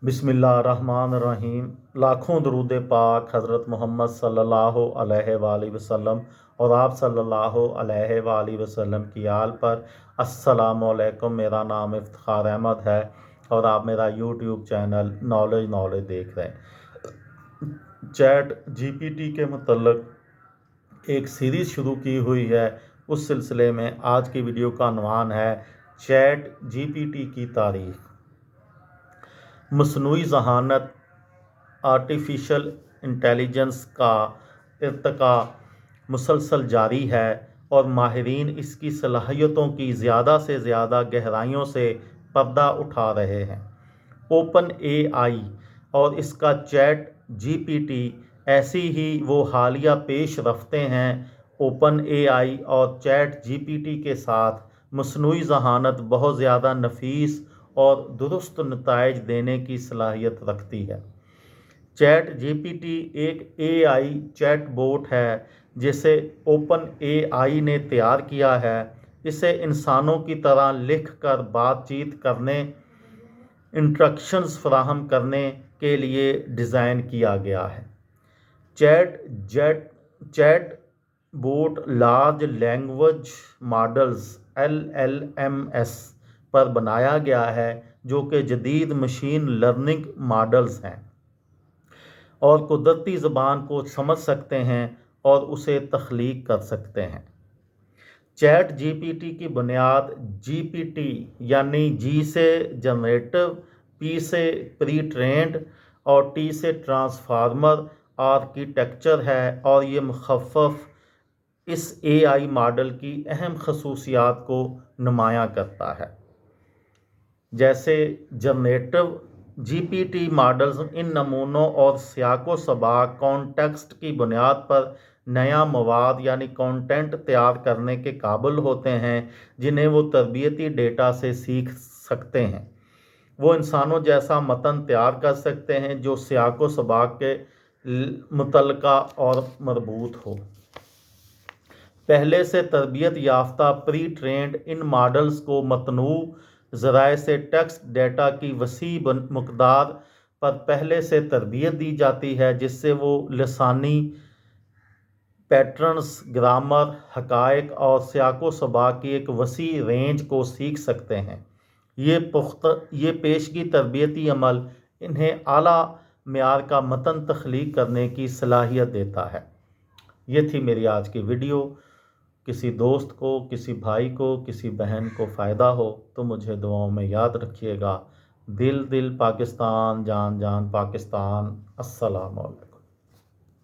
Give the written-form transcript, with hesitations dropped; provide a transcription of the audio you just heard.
बिस्मिल्लाहिर्रहमानिर्रहीम। लाखों दरूद पाक हज़रत मोहम्मद सल्लल्लाहु अलैहि वसल्लम और आप सल्लल्लाहु अलैहि वसल्लम की आल पर। अस्सलामु अलैकुम। मेरा नाम इफ्तिखार अहमद है और आप मेरा यूट्यूब चैनल नॉलेज देख रहे हैं। चैट जीपीटी के मतलब एक सीरीज़ शुरू की हुई है। उस सिलसिले में आज की वीडियो का अनवान है चैट जीपीटी की तारीख़। मसनूई ज़हानत आर्टिफिशियल इंटेलिजेंस का इर्तिका मुसलसल जारी है और माहिरीन इसकी सलाहियतों की ज़्यादा से ज़्यादा गहराइयों से पर्दा उठा रहे हैं। ओपन एआई और इसका चैट जीपीटी ऐसी ही वो हालिया पेश रफ्तें हैं। ओपन एआई और चैट जीपीटी के साथ मसनूई ज़हानत बहुत ज़्यादा नफीस और दुरुस्त नताइज देने की सलाहियत रखती है। चैट जीपीटी एक एआई चैट बोट है जिसे ओपन एआई ने तैयार किया है। इसे इंसानों की तरह लिख कर बातचीत करने, इंस्ट्रक्शंस फराहम करने के लिए डिज़ाइन किया गया है। Chat bot large language models LLMs पर बनाया गया है, जो कि जदीद मशीन लर्निंग मॉडल्स हैं और कुदरती ज़बान को समझ सकते हैं और उसे तख्लीक कर सकते हैं। चैट जीपीटी की बुनियाद जीपीटी यानी जी से जनरेटिव, पी से प्री ट्रेंड और टी से ट्रांसफार्मर आर्किटेक्चर है और ये मुखफ़फ़ इस एआई मॉडल की अहम खसूसियात को नुमायाँ करता है। जैसे जनरेटिव जीपीटी मॉडल्स इन नमूनों और सियाको सबाक कॉन्टेक्स्ट की बुनियाद पर नया मवाद यानी कंटेंट तैयार करने के काबिल होते हैं, जिन्हें वो तरबियती डेटा से सीख सकते हैं। वो इंसानों जैसा मतन तैयार कर सकते हैं जो सियाको सबाक के मुतलका और मरबूत हो। पहले से तरबियत याफ्ता प्री ट्रेंड इन मॉडल्स को मतनू ज़राए से टेक्स्ट डेटा की वसी मकदार पर पहले से तरबियत दी जाती है, जिससे वो लसानी पैटर्न्स, ग्रामर, हकायक और सियाको सबाक की एक वसी रेंज को सीख सकते हैं। ये पेशगी तरबियती अमल इन्हें आला मेयार का मतन तख्लीक करने की सलाहियत देता है। ये थी मेरी आज की वीडियो। किसी दोस्त को, किसी भाई को, किसी बहन को फ़ायदा हो तो मुझे दुआओं में याद रखिएगा। दिल दिल पाकिस्तान, जान जान पाकिस्तान। अस्सलाम वालेकुम।